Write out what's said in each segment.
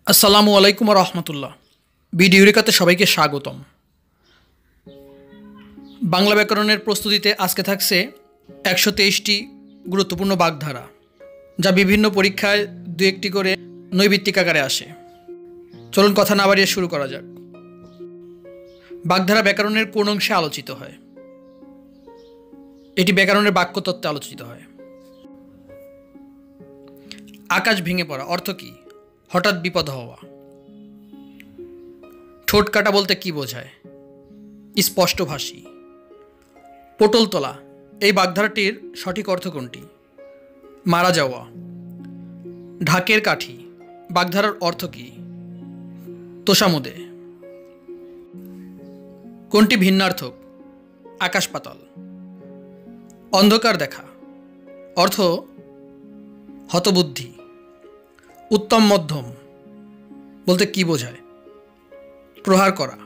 আসসালামু আলাইকুম রহমতুল্লাহ। ভিডিও রেখাতে সবাইকে স্বাগতম। বাংলা ব্যাকরণের প্রস্তুতিতে আজকে থাকছে 123টি গুরুত্বপূর্ণ বাগধারা, যা বিভিন্ন পরীক্ষায় দু একটি করে নৈবিত্তিক আকারে আসে। চলুন কথা না বাড়িয়ে শুরু করা যাক। বাগধারা ব্যাকরণের কোন অংশে আলোচিত হয়? এটি ব্যাকরণের বাক্যতত্ত্বে আলোচিত হয়। আকাশ ভেঙে পড়া অর্থ কী? হঠাৎ বিপদ হওয়া। ঠোঁট কাটা বলতে কি বোঝায়? স্পষ্টভাষী। পটল তোলা এই বাগধারাটির সঠিক অর্থ কোনটি? মারা যাওয়া। ঢাকের কাঠি বাগধারার অর্থ কী? তোষামোদে। কোনটি ভিন্নার্থক? আকাশ পাতাল। অন্ধকার দেখা অর্থ হতবুদ্ধি। উত্তম মধ্যম বলতে কি বোঝায়? প্রহার করা।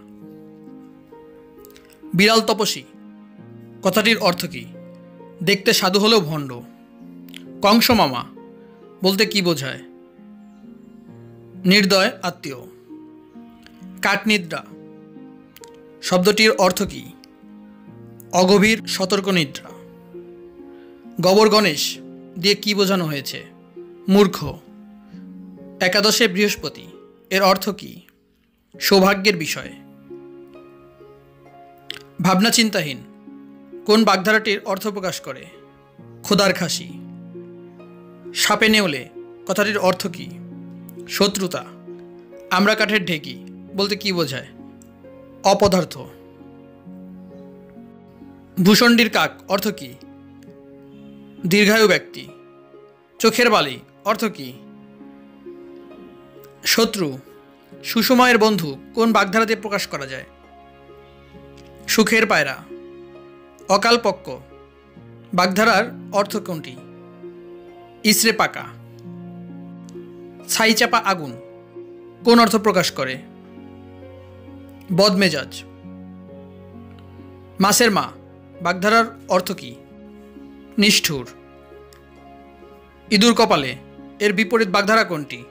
বিড়াল তপস্বী কথাটির অর্থ কী? দেখতে সাধু হলেও ভণ্ড। কংস মামা বলতে কি বোঝায়? নির্দয় আত্মীয়। কাঠনিদ্রা শব্দটির অর্থ কী? অগভীর সতর্ক নিদ্রা। গবর গণেশ দিয়ে কি বোঝানো হয়েছে? মূর্খ। একাদশে বৃহস্পতি এর অর্থ কী? সৌভাগ্যের বিষয়। ভাবনা চিন্তাহীন কোন বাগধারাটির অর্থ প্রকাশ করে? খোদার খাসি। সাপে নেউলে কথাটির অর্থ কী? শত্রুতা। আমরা কাঠের ঢেকি বলতে কি বোঝায়? অপদার্থ। ভূষণ্ডির কাক অর্থ কী? দীর্ঘায়ু ব্যক্তি। চোখের বালি অর্থ কী? শত্রু। সুসময়ের বন্ধু কোন বাগধারাতে প্রকাশ করা যায়? সুখের পায়রা। অকালপক্ষ বাগধারার অর্থ কোনটি? ইসরে পাকা। ছাইচাপা আগুন কোন অর্থ প্রকাশ করে? বদমেজাজ। মাছের মা বাগধারার অর্থ কী? নিষ্ঠুর। ইঁদুর কপালে এর বিপরীত বাগধারা কোনটি?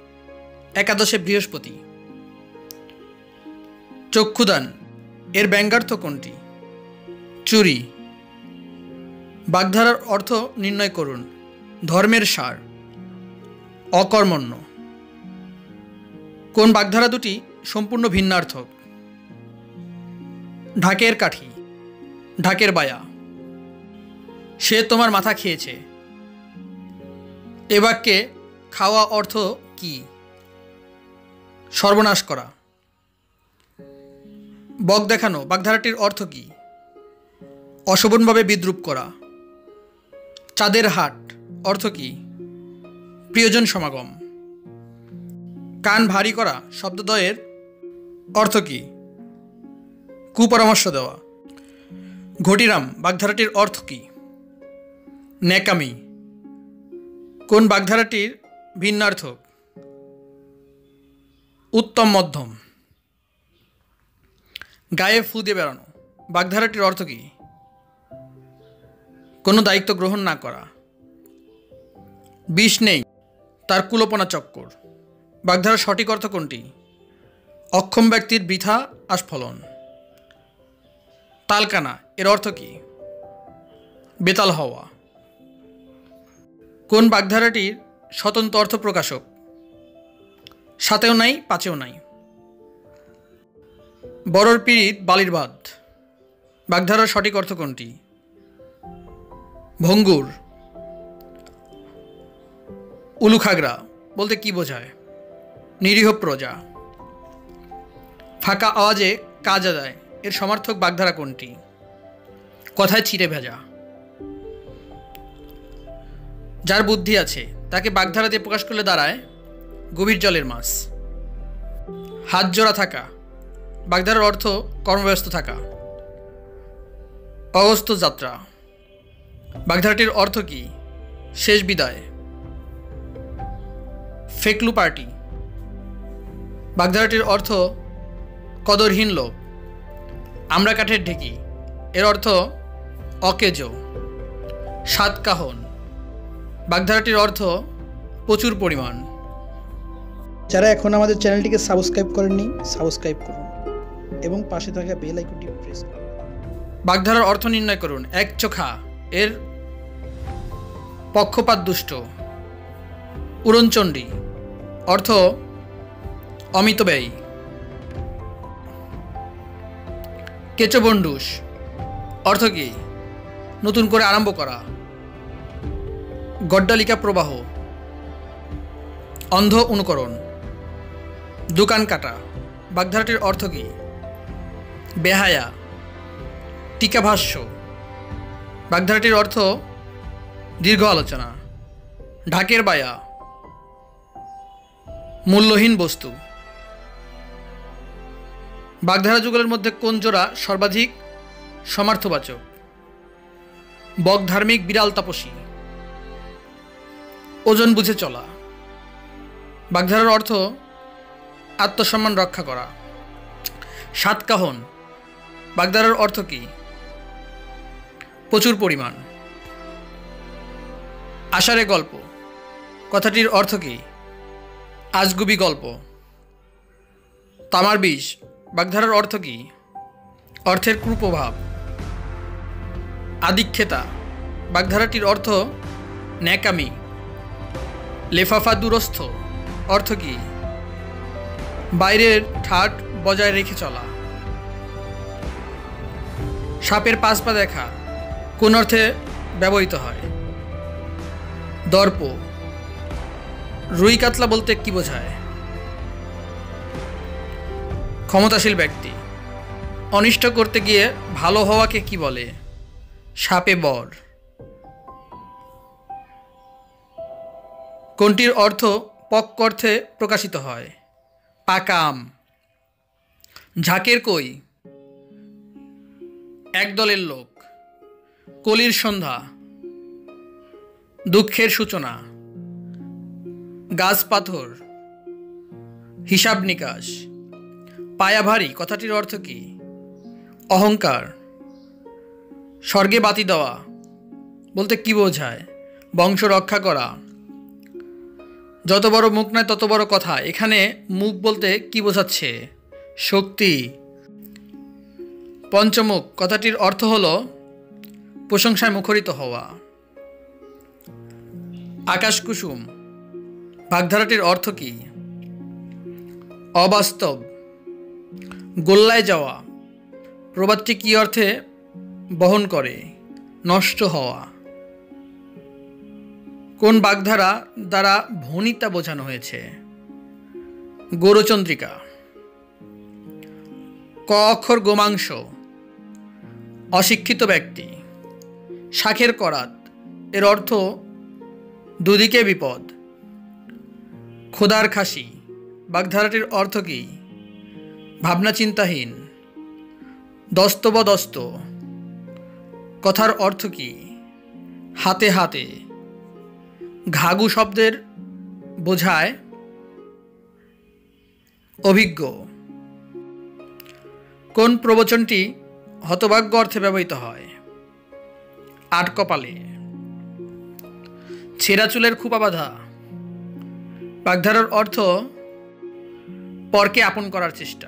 একাদশে বৃহস্পতি। চক্ষুদান এর ব্যঙ্গার্থ কোনটি? চুরি। বাগধারার অর্থ নির্ণয় করুন। ধর্মের সার। অকর্মণ্য। কোন বাগধারা দুটি সম্পূর্ণ ভিন্নার্থক? ঢাকের কাঠি। ঢাকের বায়া। সে তোমার মাথা খেয়েছে এ বাক্যে খাওয়া অর্থ কি? সর্বনাশ করা। বক দেখানো বাগধারাটির অর্থ কী? অশোভনভাবে বিদ্রূপ করা। চাঁদের হাট অর্থ কী? প্রিয়জন সমাগম। কান ভারী করা শব্দদ্বয়ের অর্থ কী? কুপরামর্শ দেওয়া। ঘটিরাম বাগধারাটির অর্থ কী? ন্যাকামি। কোন বাগধারাটির ভিন্নার্থক? উত্তম মধ্যম। গায়ে ফু দিয়ে বেড়ানো বাগধারাটির অর্থ কী? কোনো দায়িত্ব গ্রহণ না করা। বিষ নেই তার কুলোপনা চক্কর বাগধারার সঠিক অর্থ কোনটি? অক্ষম ব্যক্তির বৃথা আস্ফলন। তালকানা এর অর্থ কী? বেতাল হওয়া। কোন বাগধারাটির স্বতন্ত্র অর্থ প্রকাশক? সাতেও নাই পাঁচেও নাই। বড়র পীড়িত বালির ভাত বাগধারার সঠিক অর্থ কোনটি? ভঙ্গুর। উলুখাগড়া বলতে কি বোঝায়? নিরীহ প্রজা। ফাঁকা আওয়াজে কাজ আদায় এর সমার্থক বাগধারা কোনটি? কথায় চিড়ে ভেজা। যার বুদ্ধি আছে তাকে বাগধারা দিয়ে প্রকাশ করলে দাঁড়ায় গভীর জলের মাছ। হাত জোড়া থাকা বাগধারার অর্থ কর্মব্যস্ত থাকা। অগস্ত্য যাত্রা বাগধারাটির অর্থ কী? শেষ বিদায়। ফেকলু পার্টি বাগধারাটির অর্থ কদরহীন লোক। আমরা কাঠের ঢেকি এর অর্থ অকেজো। সাতকাহন বাগধারাটির অর্থ প্রচুর পরিমাণ। যারা এখন আমাদের চ্যানেলটিকে সাবস্ক্রাইব করেননি সাবস্ক্রাইব করুন এবং পাশে থাকা বেল আইকনটি প্রেস করুন। বাগধারার অর্থ নির্ণয় করুন। একচোখা এর পক্ষপাত দুষ্ট। উড়নচণ্ডী অর্থ অমিতব্যয়ী। কেচবন্ডুস অর্থ কি? নতুন করে আরম্ভ করা। গড্ডালিকা প্রবাহ অন্ধ অনুকরণ। দোকান কাটা বাগধারাটির অর্থ কি? বেহায়া। টিকাভাষ্য বাগধারাটির অর্থ দীর্ঘ আলোচনা। ঢাকের বায়া মূল্যহীন বস্তু। বাগধারা যুগলের মধ্যে কোন জোড়া সর্বাধিক সমার্থবাচক? বক ধার্মিক, বিড়াল তাপসী। ওজন বুঝে চলা বাগধারার অর্থ আত্মসম্মান রক্ষা করা। সাতকাহন বাগধারার অর্থ কি? প্রচুর পরিমাণ। আষাঢ়ে গল্প কথাটির অর্থ কি? আজগুবি গল্প। তামার বিষ বাগধারার অর্থ কি? অর্থের কুপ্রভাব। আদিক্ষেতা বাগধারাটির অর্থ ন্যাকামি। লেফাফা দুরস্থ অর্থ কি? বাইরের ঠাট বজায় রেখে চলা। সাপের পাঁচ পা দেখা কোন অর্থে ব্যবহৃত হয়? দর্প। রুই কাতলা বলতে কি বোঝায়? ক্ষমতাশীল ব্যক্তি। অনিষ্ট করতে গিয়ে ভালো হওয়াকে কি বলে? শাপে বর। কোনটির অর্থ পক্ক অর্থে প্রকাশিত হয়? পাকা আম। ঝাঁকের কই একদলের লোক। কলির সন্ধ্যা দুঃখের সূচনা। গাছ পাথর হিসাব নিকাশ। পায়া ভারী কথাটির অর্থ কি? অহংকার। স্বর্গে বাতি দেওয়া বলতে কি বোঝায়? বংশ রক্ষা করা। যত বড় মুখ নয় তত বড় কথা, এখানে মুখ বলতে কি বোঝাচ্ছে? শক্তি। পঞ্চমুখ কথাটির অর্থ হল প্রশংসায় মুখরিত হওয়া। আকাশ কুসুম বাগধারাটির অর্থ কি? অবাস্তব। গোল্লায় যাওয়া প্রবাদটি কি অর্থে বহন করে? নষ্ট হওয়া। কোন বাগধারা দ্বারা ভণিতা বোঝানো হয়েছে? গৌরচন্দ্রিকা। ক অক্ষর গোমাংস অশিক্ষিত ব্যক্তি। শাখের করাত এর অর্থ দুদিকে বিপদ। খোদার খাসি বাগধারাটির অর্থ কি? ভাবনা চিন্তাহীন। দস্তবদস্ত কথার অর্থ কি? হাতে হাতে। ঘাগু শব্দের বোঝায় অভিজ্ঞ। কোন প্রবচনটি হতভাগ্য অর্থে ব্যবহৃত হয়? আট কপালে। ছেঁড়া চুলের খোপা বাঁধা বাগধারার অর্থ পরকে আপন করার চেষ্টা।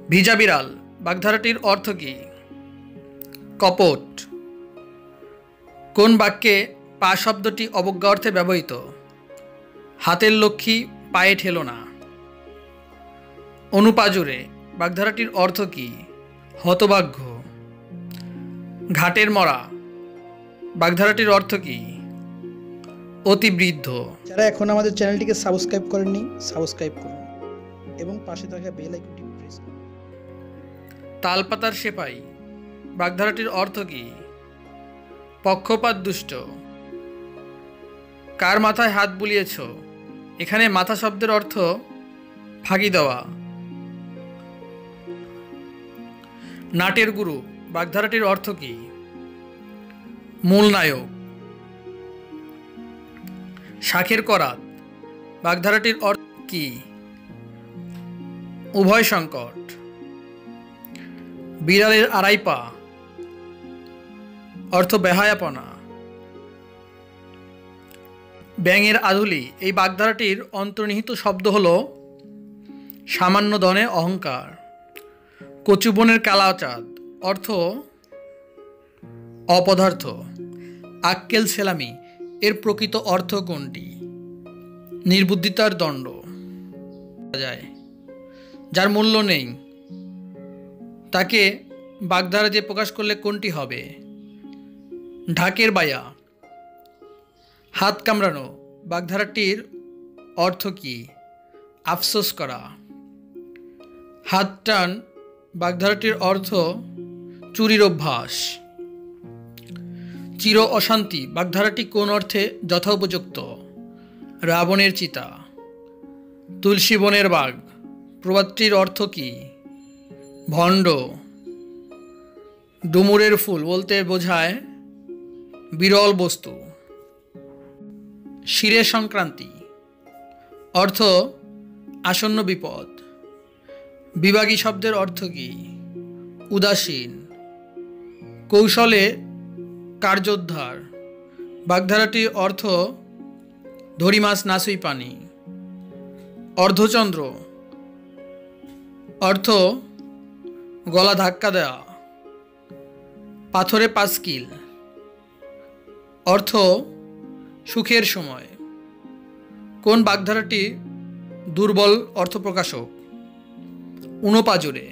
ভিজা বিড়াল বাগধারাটির অর্থ কি? কপট। কোন বাক্যে পা শব্দটি অবজ্ঞা অর্থে ব্যবহৃত? হাতের লক্ষ্মী পায়ে ঠেলো না। অনুপাজুরে বাগধারাটির অর্থ কি? হতভাগ্য। ঘাটের মরা বাগধারাটির অর্থ কি? অতি বৃদ্ধ। যারা এখন আমাদের চ্যানেলটিকে সাবস্ক্রাইব করেননি সাবস্ক্রাইব করুন এবং পাশে থাকা বেল আইকনটি প্রেস করুন। তালপাতার সেপাই বাগধারাটির অর্থ কি? পক্ষপাত দুষ্ট। কার মাথায় হাত বুলিয়েছ এখানে মাথা শব্দের অর্থ ফাঁকি দেওয়া। নাটের গুরু বাগধারাটির অর্থ কি? মূল নায়ক। শাখের করাত বাগধারাটির অর্থ কি? উভয় সংকট। বিড়ালের আড়াই পা অর্থ বেহায়াপনা। ব্যাঙের আধুলি এই বাগধারাটির অন্তর্নিহিত শব্দ হল সামান্য ধনে অহংকার। কচুবনের কালাচাঁদ অর্থ অপদার্থ। আক্কেল সেলামি এর প্রকৃত অর্থ কোনটি? নির্বুদ্ধিতার দণ্ড। যায় যার মূল্য নেই তাকে বাগধারা দিয়ে প্রকাশ করলে কোনটি হবে? ঢাকের বায়া। হাত কামড়ানো বাগধারাটির অর্থ কি? আফসোস করা। হাত টান বাগধারাটির অর্থ চুরির অভ্যাস। চির অশান্তি বাগধারাটি কোন অর্থে যথোপযুক্ত? রাবণের চিতা। তুলসী বনের বাঘ প্রবাদটির অর্থ কি? ভণ্ড। ডুমুরের ফুল বলতে বোঝায় বিরল বস্তু। শিরে সংক্রান্তি অর্থ আসন্ন বিপদ। বিভাগী শব্দের অর্থ কি? উদাসীন। কৌশলে কার্যোদ্ধার বাগধারাটির অর্থ ধরি মাছ নাসুই পানি। অর্ধচন্দ্র অর্থ গলা ধাক্কা দেওয়া। পাথরে পাঁচকিল অর্থ সুখের সময়। কোন বাগধারাটি দুর্বল অর্থ প্রকাশক? উনপাজরে।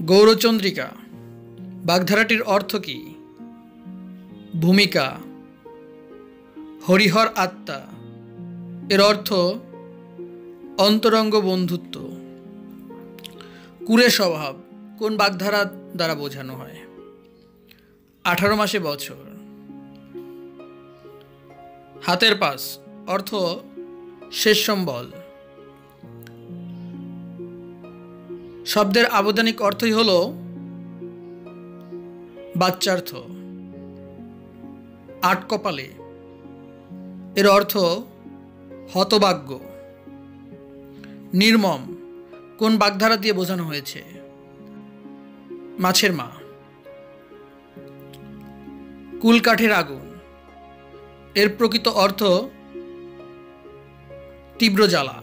গৌরচন্দ্রিকা বাগধারাটির অর্থ কি? ভূমিকা। হরিহর আত্মা এর অর্থ অন্তরঙ্গ বন্ধুত্ব। কুরে স্বভাব কোন বাগধারা দ্বারা বোঝানো হয়? 18 মাসে বছর। হাতের পাশ অর্থ শেষ সম্বল। শব্দের আবদানিক অর্থই হল বাচ্চার্থ। আট কপালে এর অর্থ হতভাগ্য। নির্মম কোন বাগধারা দিয়ে বোঝানো হয়েছে? মাছের মা। কুলকাঠের আগুন এর প্রকৃত অর্থ তীব্র জ্বালা।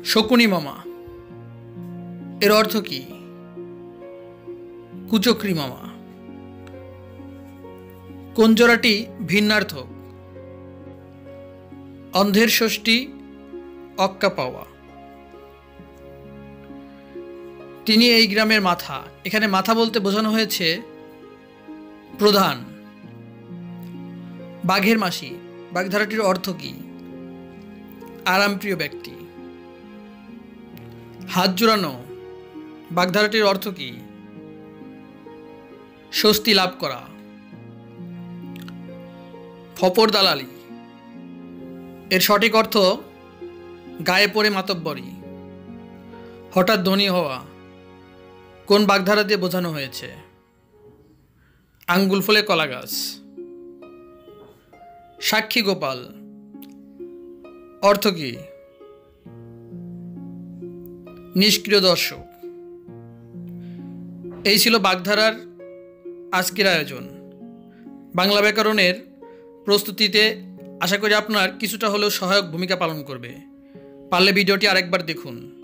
শকুনি মামা এর অর্থ কি? কুচক্রি মামা। কোন জোড়াটি ভিন্নার্থক? অন্ধের ষষ্ঠী অক্কা পাওয়া। তিনি এই গ্রামের মাথা এখানে মাথা বলতে বোঝানো হয়েছে প্রধান। বাঘের মাসি বাগধারাটির অর্থ কি? আরামপ্রিয় ব্যক্তি। হাত জোড়ানো বাগধারাটির অর্থ কি? স্বস্তি লাভ করা। ফপর দালালি এর সঠিক অর্থ গায়ে পড়ে মাতব্বরি। হঠাৎ ধনী হওয়া কোন বাগধারা দিয়ে বোঝানো হয়েছে? আঙ্গুল ফুলে কলা গাছ। সাক্ষী গোপাল অর্থ কি? নিষ্ক্রিয় দর্শক। এই ছিল বাগধারার আজকের আয়োজন। বাংলা ব্যাকরণের প্রস্তুতিতে আশা করি আপনার কিছুটা হলেও সহায়ক ভূমিকা পালন করবে। পারলে ভিডিওটি আরেকবার দেখুন,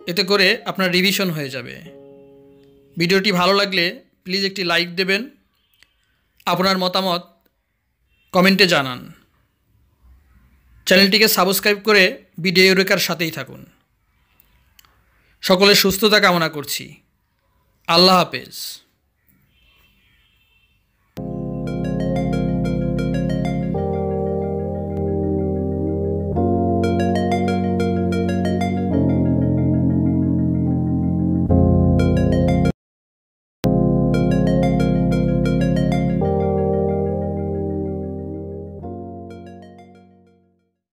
এতে করে আপনার রিভিশন হয়ে যাবে। ভিডিওটি ভালো লাগলে প্লিজ একটি লাইক দেবেন, আপনার মতামত কমেন্টে জানান। চ্যানেলটিকে সাবস্ক্রাইব করে ভিডিও রেখার সাথেই থাকুন। সকলের সুস্থতা কামনা করছি। আল্লাহ হাফেজ।